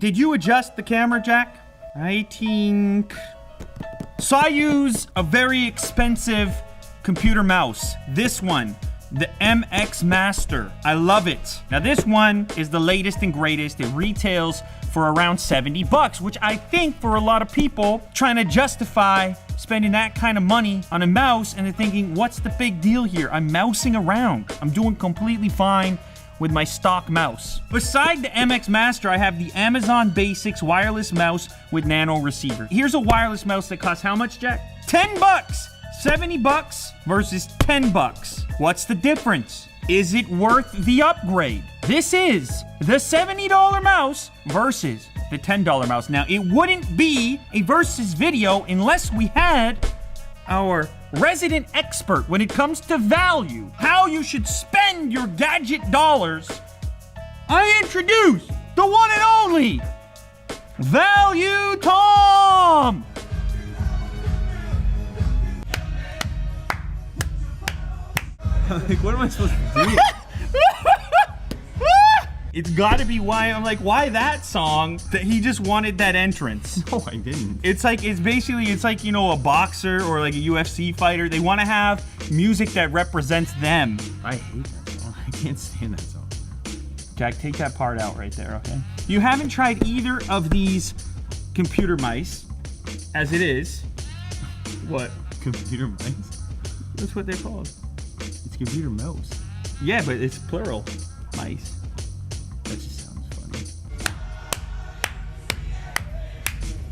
Did you adjust the camera, Jack? I think... So I use a very expensive computer mouse. This one, the MX Master. I love it. Now this one is the latest and greatest. It retails for around 70 bucks, which I think for a lot of people trying to justify spending that kind of money on a mouse, and they're thinking, what's the big deal here? I'm mousing around. I'm doing completely fine with my stock mouse. Beside the MX Master, I have the Amazon Basics wireless mouse with nano receiver. Here's a wireless mouse that costs how much, Jack? 10 bucks! 70 bucks versus 10 bucks. What's the difference? Is it worth the upgrade? This is the $70 mouse versus the $10 mouse. Now, it wouldn't be a versus video unless we had our resident expert when it comes to value, how you should spend your gadget dollars. I introduce the one and only Value Tom. Like, what am I supposed to do? It's gotta be why, I'm like, why that song? That he just wanted that entrance. No, I didn't. It's like, it's like, you know, a boxer or like a UFC fighter. They want to have music that represents them. I hate that song. I can't stand that song. Jack, take that part out right there, okay? You haven't tried either of these computer mice, as it is. What? Computer mice? That's what they're called. It's computer mouse. Yeah, but it's plural. Mice. That just sounds funny.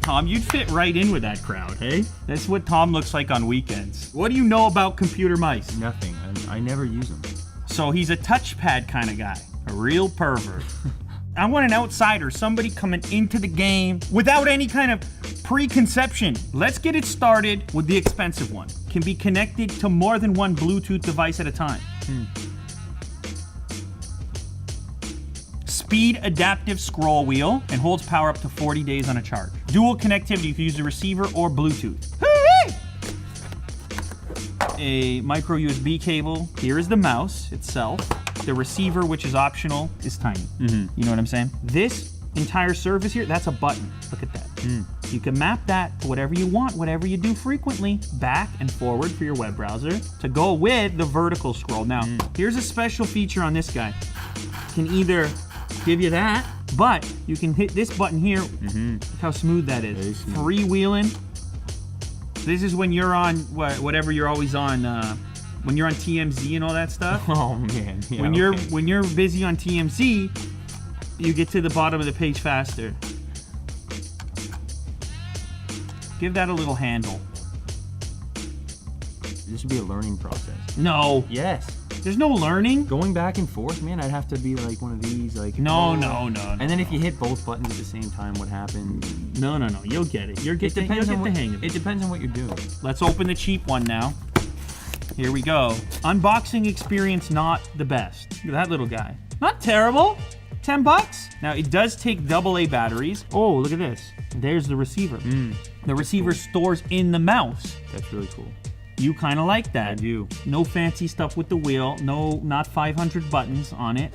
Tom, you'd fit right in with that crowd, hey? That's what Tom looks like on weekends. What do you know about computer mice? Nothing. I never use them. So he's a touchpad kind of guy. A real pervert. I want an outsider, somebody coming into the game without any kind of preconception. Let's get it started with the expensive one. Can be connected to more than one Bluetooth device at a time. Speed adaptive scroll wheel and holds power up to 40 days on a charge. Dual connectivity, you can use the receiver or Bluetooth. A micro USB cable. Here is the mouse itself. The receiver, which is optional, is tiny. You know what I'm saying? This entire surface here, that's a button. Look at that. You can map that to whatever you want, whatever you do frequently, back and forward for your web browser to go with the vertical scroll. Now, here's a special feature on this guy. Can either give you that, but you can hit this button here. Look how smooth that is. Freewheeling. This is when you're on whatever you're always on. When you're on TMZ and all that stuff. Oh man. Yeah, when you're busy on TMZ, you get to the bottom of the page faster. Give that a little handle. This should be a learning process. No. Yes. There's no learning. Going back and forth, man, I'd have to be like one of these, like... No. And then if you hit both buttons at the same time, what happens? No. You'll get it. You'll get the hang of it. It depends on what you're doing. Let's open the cheap one now. Here we go. Unboxing experience not the best. Look at that little guy. Not terrible. 10 bucks. Now it does take AA batteries. Oh, look at this. There's the receiver. The receiver stores in the mouse. That's really cool. You kind of like that. I do. No fancy stuff with the wheel. No, not 500 buttons on it.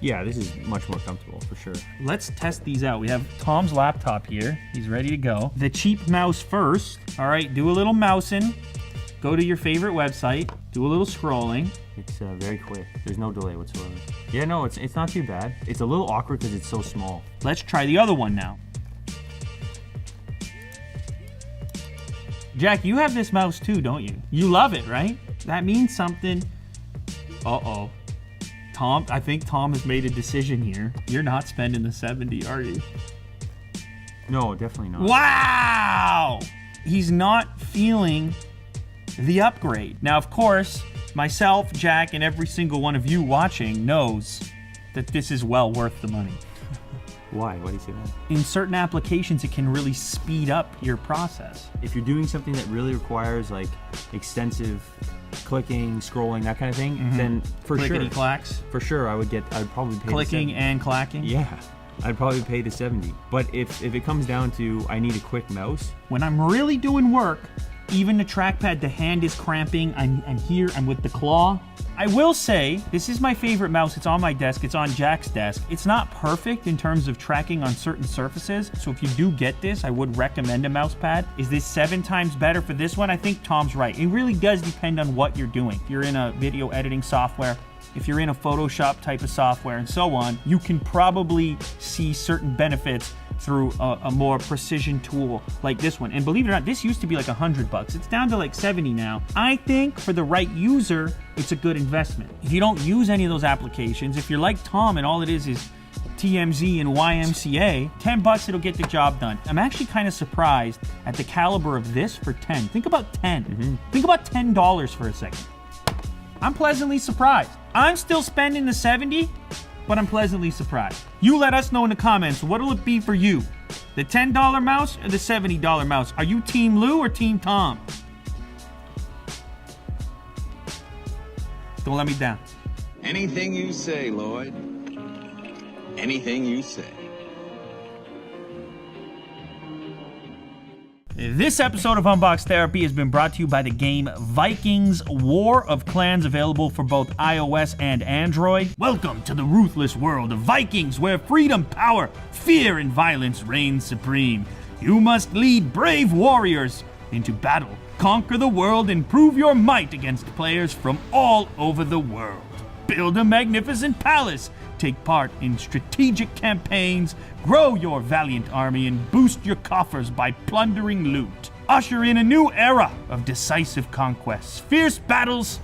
Yeah, this is much more comfortable for sure. Let's test these out. We have Tom's laptop here. He's ready to go. The cheap mouse first. All right, do a little mousing. Go to your favorite website. Do a little scrolling. It's very quick. There's no delay whatsoever. Yeah, no, it's not too bad. It's a little awkward because it's so small. Let's try the other one now. Jack, you have this mouse too, don't you? You love it, right? That means something. Uh-oh. Tom, I think Tom has made a decision here. You're not spending the 70, are you? No, definitely not. Wow! He's not feeling the upgrade. Now, of course, myself, Jack, and every single one of you watching knows that this is well worth the money. Why? Why do you say that? In certain applications, it can really speed up your process. If you're doing something that really requires like extensive clicking, scrolling, that kind of thing, then for Clickety sure, clacks. For sure, I'd probably pay Clicking and clacking. Yeah, I'd probably pay the 70. But if it comes down to I need a quick mouse, when I'm really doing work, Even the trackpad, the hand is cramping. I'm here, I'm with the claw. I will say, this is my favorite mouse. It's on my desk, it's on Jack's desk. It's not perfect in terms of tracking on certain surfaces, so if you do get this, I would recommend a mouse pad. Is this 7 times better for this one? I think Tom's right. It really does depend on what you're doing. If you're in a video editing software, if you're in a Photoshop type of software and so on, you can probably see certain benefits through a more precision tool like this one. And believe it or not, this used to be like $100. It's down to like 70 now. I think for the right user, it's a good investment. If you don't use any of those applications, if you're like Tom and all it is TMZ and YMCA, $10, it'll get the job done. I'm actually kind of surprised at the caliber of this for 10. Think about 10. Think about $10 for a second. I'm pleasantly surprised. I'm still spending the 70, but I'm pleasantly surprised. You let us know in the comments, what'll it be for you? The $10 mouse or the $70 mouse? Are you Team Lou or Team Tom? Don't let me down. Anything you say, Lloyd. Anything you say. This episode of Unbox Therapy has been brought to you by the game Vikings War of Clans, available for both iOS and Android. Welcome to the ruthless world of Vikings, where freedom, power, fear, and violence reign supreme. You must lead brave warriors into battle, conquer the world, and prove your might against players from all over the world. Build a magnificent palace, take part in strategic campaigns, grow your valiant army, and boost your coffers by plundering loot. Usher in a new era of decisive conquests, fierce battles,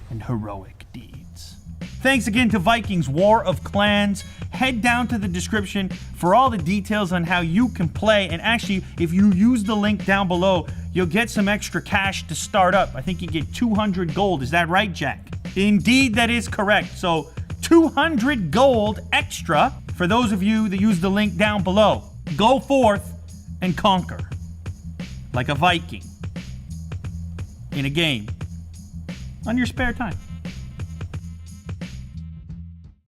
and heroic deeds. Thanks again to Vikings War of Clans. Head down to the description for all the details on how you can play. And actually, if you use the link down below, you'll get some extra cash to start up. I think you get 200 gold. Is that right, Jack? Indeed, that is correct. So 200 gold extra for those of you that use the link down below. Go forth and conquer like a Viking in a game on your spare time.